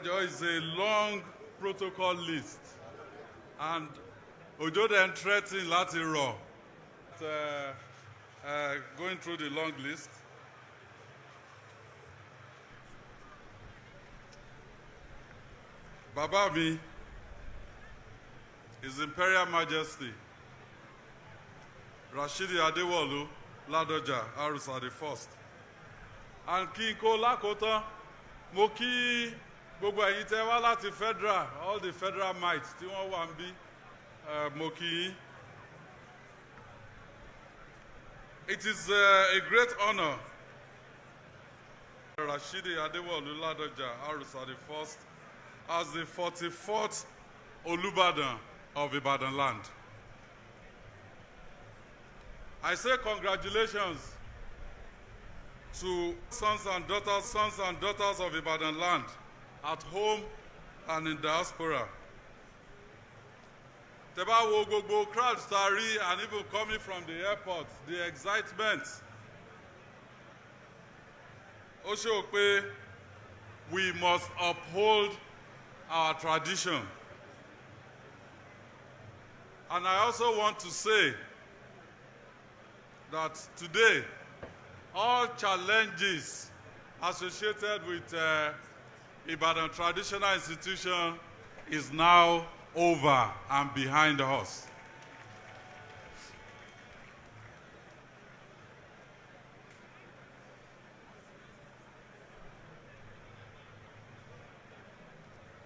It's a long protocol list, and Ojo then threatened láti rọ̀. Going through the long list. Baba mi, His Imperial Majesty Rashidi Adewolu Ladoja Arusa the First. And kí n kó lákòótán, mo kí gbogbo ẹ̀yin tẹ́ wá láti federal, all the federal mites tí wọ́n wà níbí, mo kí yín. It is a great honor Rashidi Adewolu Ladoja Arusa the First as the 44th Olubadan of Ibadan land. I say congratulations to sons and daughters of Ibadan land at home and in diaspora. Tẹ́bá wo gbogbo crowd tari and even coming from the airport, the excitement. Ó ṣe pé we must uphold our tradition. And I also want to say that today, all challenges associated with Ibadan Traditional Institution is now over and behind us.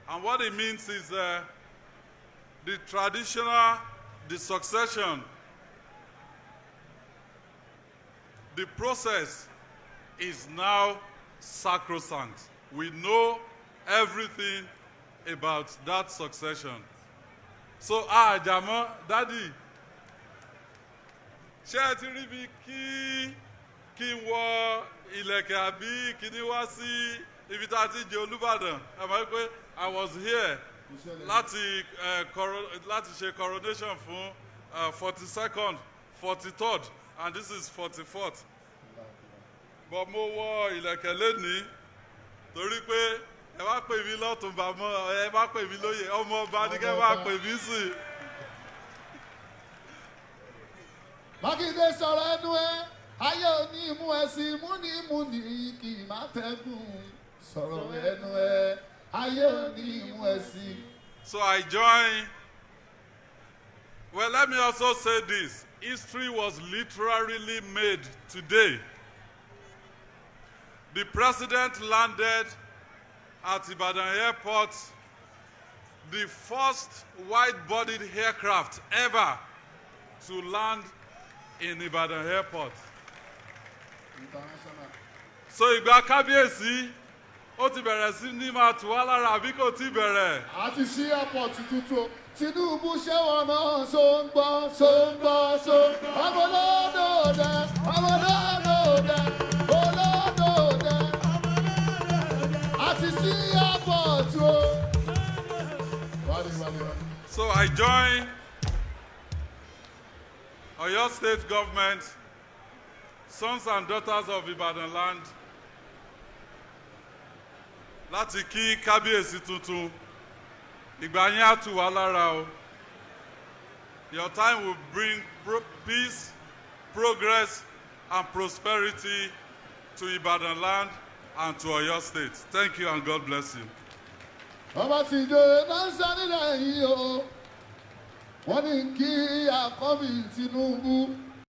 And what it means is the succession, the process is now sacrosanct. We know everything about that succession. So, Jamo, Daddy, ṣé ẹ ti rí bí kí n wọ ìlẹ̀kẹ̀ àbí kí ni wá sí ibi tá a ti jẹ Olubadan? Ẹ mọ̀ pé I was here láti ṣe coronation fún 42nd, 43rd, and this is 44th. But mo wọ ìlẹ̀kẹ̀ lénìí torí pé ẹ wá pè mí lọ́tùn bàmọ́, ẹ wá pè mí lóyè, ọmọ ọba ni kẹ́ wá pè mí sí. Makinde sọ̀rọ̀ ẹnu ẹ, ayé òní mú ẹ sí, múni kì í má tẹ́gùn. Sọ̀rọ̀ ẹnu ẹ, ayé òní mú ẹ sí. So I join. Well, let me also say this. History was literally made today. The president landed at Ibadan Airport, the first wide-bodied aircraft ever to land in Ibadan Airport. So ìgbà kábíyèsí, ó ti bẹ̀rẹ̀ sí ní máa tù wá lára àbí kò tí bẹ̀rẹ̀? A ti ṣí airport tuntun. Tinubu ṣé wọn náà ṣó ń gbọ́. Ọmọ lọ́dọ̀ọ̀dẹ, olódòdẹ. A ti ṣí airport o. So I join Oyo State government, sons and daughters of Ibadan land, láti kí kábíyèsí tuntun. Ìgbà yẹn á tù wá lára o. Your time will bring peace, progress, and prosperity to Ibadan land and to Oyo State. Thank you and God bless you. Bàbá ti dé Tanzania yìí o. Wọ́n ní kí àkọ́bí Tinubu.